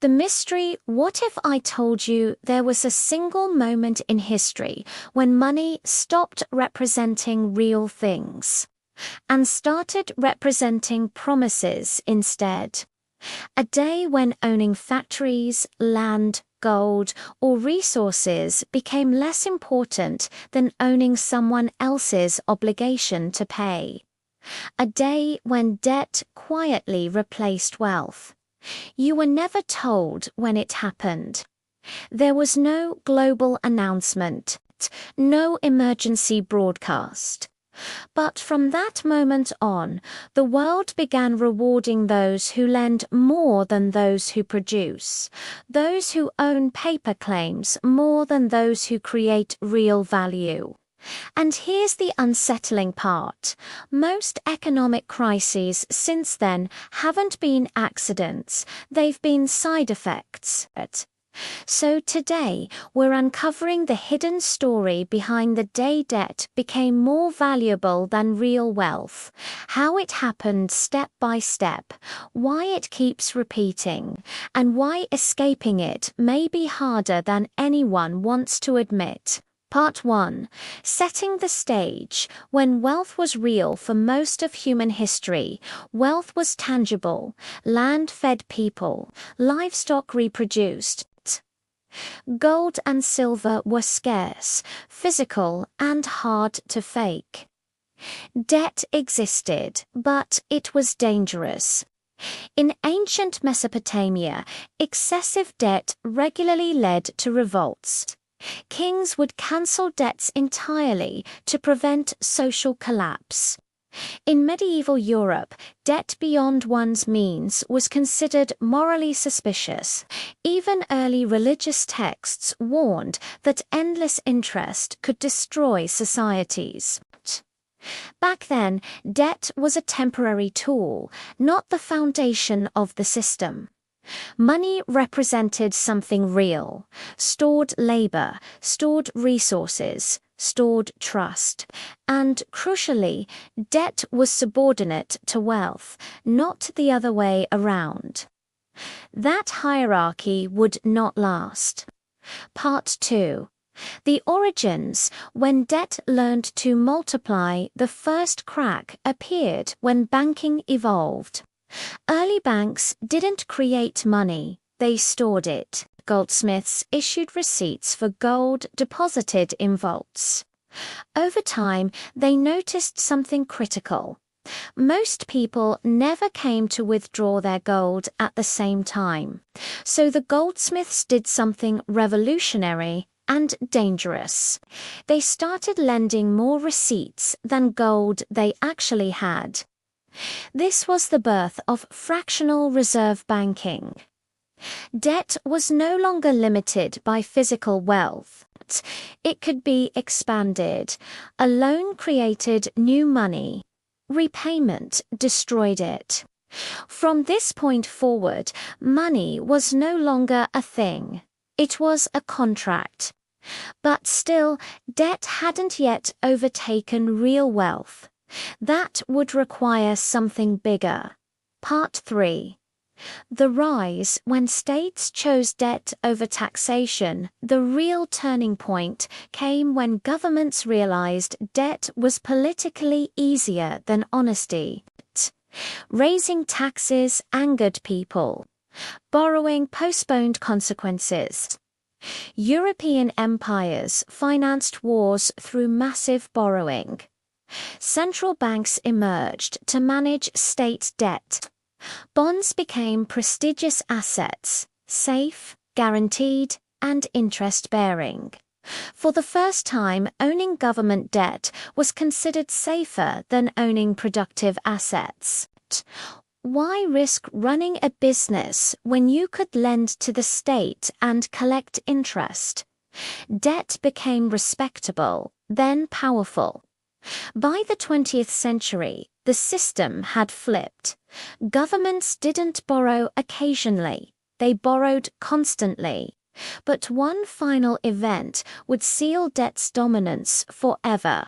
The mystery. What if I told you there was a single moment in history when money stopped representing real things and started representing promises instead? A day when owning factories, land, gold, or resources became less important than owning someone else's obligation to pay. A day when debt quietly replaced wealth. You were never told when it happened. There was no global announcement, no emergency broadcast. But from that moment on, the world began rewarding those who lend more than those who produce, those who own paper claims more than those who create real value. And here's the unsettling part. Most economic crises since then haven't been accidents, they've been side effects. So today, we're uncovering the hidden story behind the day debt became more valuable than real wealth, how it happened step by step, why it keeps repeating, and why escaping it may be harder than anyone wants to admit. Part 1. Setting the stage. When wealth was real for most of human history, wealth was tangible, land fed people, livestock reproduced. Gold and silver were scarce, physical, and hard to fake. Debt existed, but it was dangerous. In ancient Mesopotamia, excessive debt regularly led to revolts. Kings would cancel debts entirely to prevent social collapse. In medieval Europe, debt beyond one's means was considered morally suspicious. Even early religious texts warned that endless interest could destroy societies. Back then, debt was a temporary tool, not the foundation of the system. Money represented something real: stored labor, stored resources, stored trust. And crucially, debt was subordinate to wealth, not the other way around. That hierarchy would not last. Part 2. The origins. When debt learned to multiply, the first crack appeared when banking evolved. Early banks didn't create money, they stored it. Goldsmiths issued receipts for gold deposited in vaults. Over time, they noticed something critical. Most people never came to withdraw their gold at the same time. So the goldsmiths did something revolutionary and dangerous. They started lending more receipts than gold they actually had. This was the birth of fractional reserve banking. Debt was no longer limited by physical wealth. It could be expanded. A loan created new money. Repayment destroyed it. From this point forward, money was no longer a thing. It was a contract. But still, debt hadn't yet overtaken real wealth. That would require something bigger. Part 3. The rise. When states chose debt over taxation, the real turning point came when governments realized debt was politically easier than honesty. Raising taxes angered people. Borrowing postponed consequences. European empires financed wars through massive borrowing. Central banks emerged to manage state debt. Bonds became prestigious assets, safe, guaranteed, and interest-bearing. For the first time, owning government debt was considered safer than owning productive assets. Why risk running a business when you could lend to the state and collect interest? Debt became respectable, then powerful. By the 20th century, the system had flipped. Governments didn't borrow occasionally, they borrowed constantly. But one final event would seal debt's dominance forever.